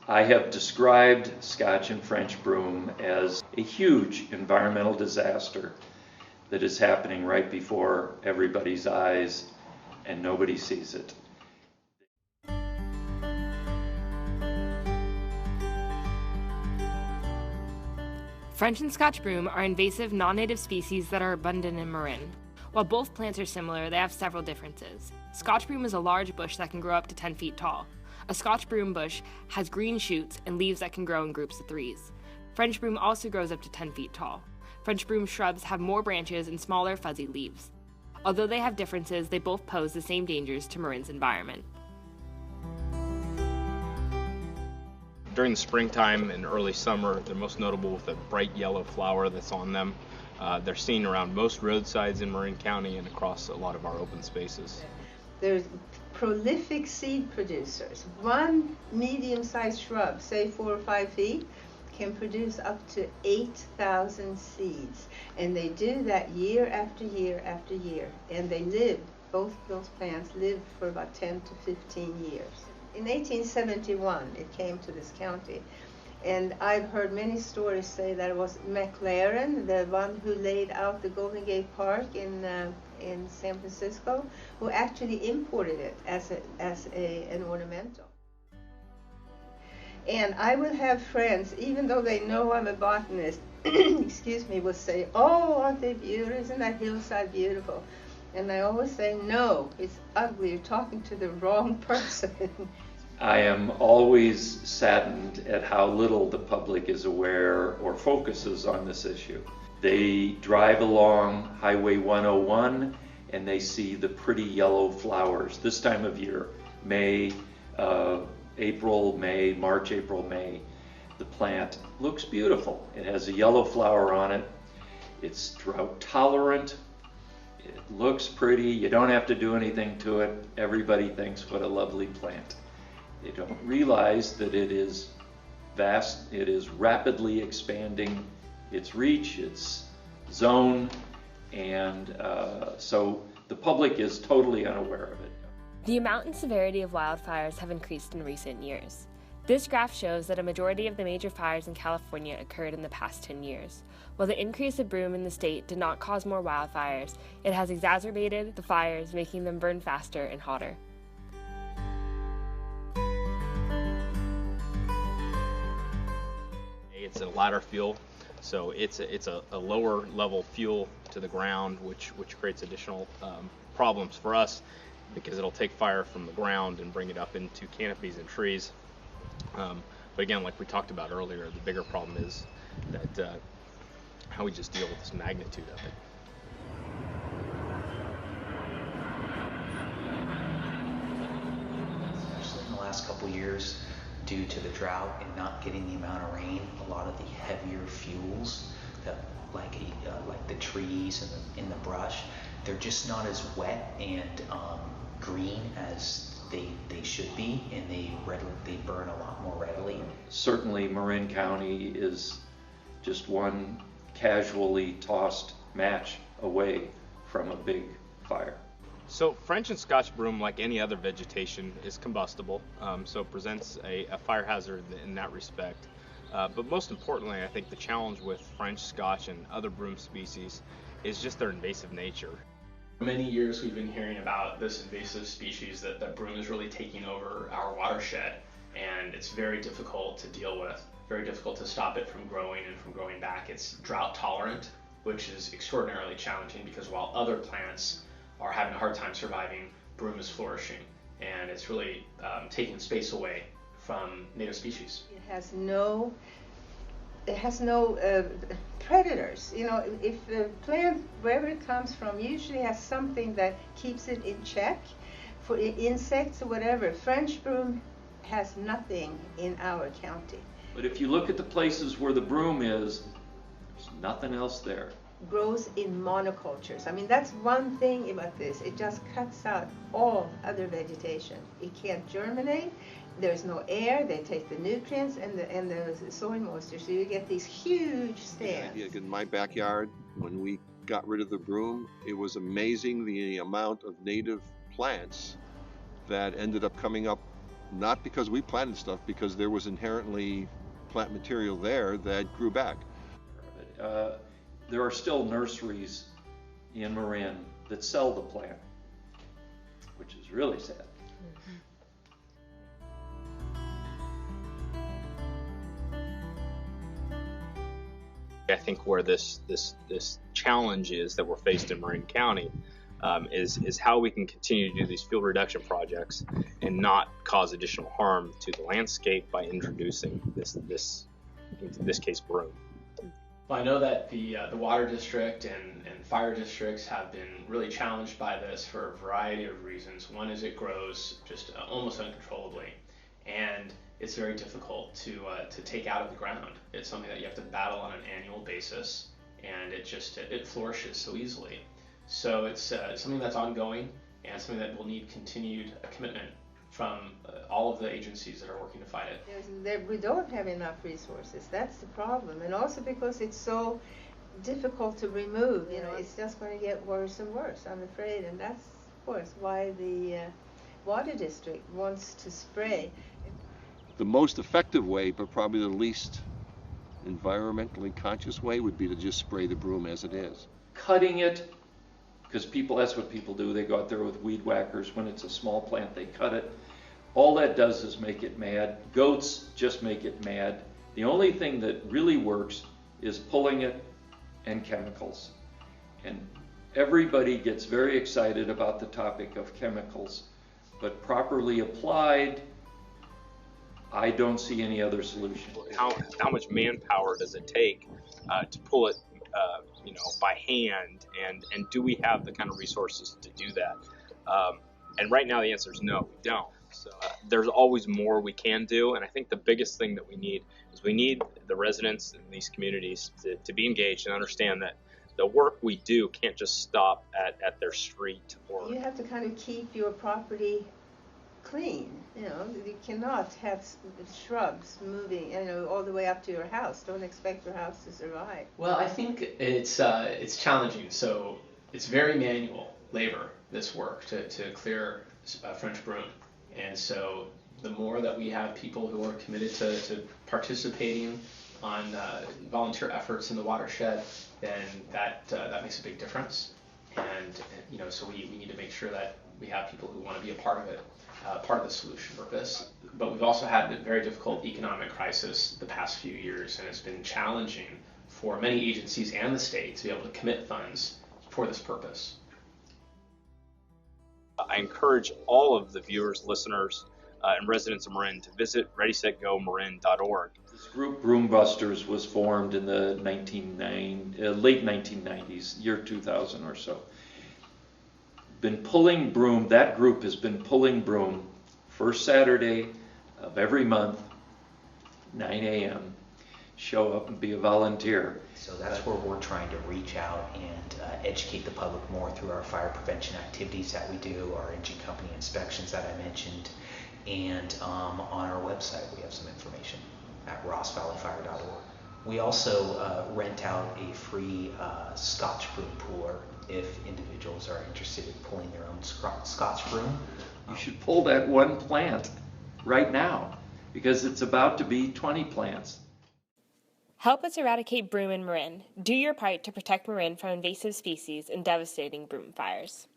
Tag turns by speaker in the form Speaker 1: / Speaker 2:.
Speaker 1: I have described Scotch and French broom as a huge environmental disaster that is happening right before everybody's eyes and nobody sees it.
Speaker 2: French and Scotch broom are invasive non-native species that are abundant in Marin. While both plants are similar, they have several differences. Scotch broom is a large bush that can grow up to 10 feet tall. A Scotch broom bush has green shoots and leaves that can grow in groups of 3s. French broom also grows up to 10 feet tall. French broom shrubs have more branches and smaller fuzzy leaves. Although they have differences, they both pose the same dangers to Marin's environment.
Speaker 3: During the springtime and early summer, they're most notable with a bright yellow flower that's on them. They're seen around most roadsides in Marin County and across a lot of our open spaces.
Speaker 4: There's prolific seed producers. One medium-sized shrub, say 4 or 5 feet, can produce up to 8,000 seeds. And they do that year after year after year. And they live, both those plants live for about 10 to 15 years. In 1871, it came to this county, and I've heard many stories say that it was McLaren, the one who laid out the Golden Gate Park in San Francisco, who actually imported it as an ornamental. And I will have friends, even though they know I'm a botanist, excuse me, will say, "Oh, aren't they beautiful? Isn't that hillside beautiful?" And I always say, "No, it's ugly. You're talking to the wrong person."
Speaker 1: I am always saddened at how little the public is aware or focuses on this issue. They drive along Highway 101 and they see the pretty yellow flowers this time of year, May, April, May, March, April, May. The plant looks beautiful. It has a yellow flower on it. It's drought tolerant. It looks pretty. You don't have to do anything to it. Everybody thinks what a lovely plant. They don't realize that it is vast, it is rapidly expanding its reach, its zone, and so the public is totally unaware of it.
Speaker 2: The amount and severity of wildfires have increased in recent years. This graph shows that a majority of the major fires in California occurred in the past 10 years. While the increase of broom in the state did not cause more wildfires, it has exacerbated the fires, making them burn faster and hotter.
Speaker 3: It's a ladder fuel, so it's a lower level fuel to the ground, which creates additional problems for us because it'll take fire from the ground and bring it up into canopies and trees. But again, like we talked about earlier, the bigger problem is that how we just deal with this magnitude of it.
Speaker 5: Especially in the last couple years, due to the drought and not getting the amount of rain, a lot of the heavier fuels that like the trees and in the brush, they're just not as wet and green as they should be, and they burn a lot more readily.
Speaker 1: Certainly Marin County is just one casually tossed match away from a big fire.
Speaker 3: So French and Scotch broom, like any other vegetation, is combustible, so it presents a fire hazard in that respect. But most importantly, I think the challenge with French, Scotch, and other broom species is just their invasive nature.
Speaker 6: For many years we've been hearing about this invasive species that broom is really taking over our watershed, and it's very difficult to deal with, very difficult to stop it from growing and from growing back. It's drought tolerant, which is extraordinarily challenging because while other plants are having a hard time surviving, broom is flourishing, and it's really taking space away from native species.
Speaker 4: It has no predators. You know, if the plant, wherever it comes from, usually has something that keeps it in check. For insects or whatever, French broom has nothing in our county.
Speaker 1: But if you look at the places where the broom is, there's nothing else there.
Speaker 4: Grows in monocultures. I mean, that's one thing about this. It just cuts out all other vegetation. It can't germinate. There's no air. They take the nutrients and the soil moisture. So you get these huge stands.
Speaker 7: In my backyard, when we got rid of the broom, it was amazing the amount of native plants that ended up coming up not because we planted stuff, because there was inherently plant material there that grew back.
Speaker 1: There are still nurseries in Marin that sell the plant, which is really sad.
Speaker 3: I think where this challenge is that we're faced in Marin County is how we can continue to do these field reduction projects and not cause additional harm to the landscape by introducing in this case, broom.
Speaker 6: Well, I know that the water district and fire districts have been really challenged by this for a variety of reasons. One is it grows just almost uncontrollably, and it's very difficult to take out of the ground. It's something that you have to battle on an annual basis, and it flourishes so easily. So it's something that's ongoing and something that will need continued commitment from all of the agencies that are working to fight it.
Speaker 4: We don't have enough resources. That's the problem, and also because it's so difficult to remove. It's just going to get worse and worse, I'm afraid, and that's of course why the water district wants to spray.
Speaker 7: The most effective way, but probably the least environmentally conscious way, would be to just spray the broom as it is.
Speaker 1: Cutting it, because that's what people do. They go out there with weed whackers. When it's a small plant, they cut it. All that does is make it mad. Goats just make it mad. The only thing that really works is pulling it and chemicals. And everybody gets very excited about the topic of chemicals, but properly applied, I don't see any other solution.
Speaker 3: How much manpower does it take to pull it, by hand, and do we have the kind of resources to do that? And right now the answer is no, we don't. So there's always more we can do, and I think the biggest thing that we need the residents in these communities to be engaged and understand that the work we do can't just stop at their street. Or
Speaker 4: you have to kind of keep your property clean. You cannot have shrubs moving, all the way up to your house. Don't expect your house to survive.
Speaker 6: Well, I think it's challenging. So it's very manual labor, this work to clear French broom, and so the more that we have people who are committed to participating on volunteer efforts in the watershed, then that makes a big difference. And so we need to make sure that we have people who want to be a part of it. Part of the solution for this. But we've also had a very difficult economic crisis the past few years, and it's been challenging for many agencies and the state to be able to commit funds for this purpose.
Speaker 3: I encourage all of the viewers, listeners, and residents of Marin to visit ReadySetGoMarin.org.
Speaker 1: This group, Broom Busters, was formed in the late 1990s, year 2000 or so. Been pulling broom. That group has been pulling broom first Saturday of every month, 9 a.m. Show up and be a volunteer.
Speaker 5: So that's where we're trying to reach out and educate the public more through our fire prevention activities that we do, our engine company inspections that I mentioned, and on our website we have some information at rossvalleyfire.org. We also rent out a free Scotch broom puller if individuals are interested in pulling their own Scotch broom.
Speaker 1: You should pull that one plant right now, because it's about to be 20 plants.
Speaker 2: Help us eradicate broom in Marin. Do your part to protect Marin from invasive species and devastating broom fires.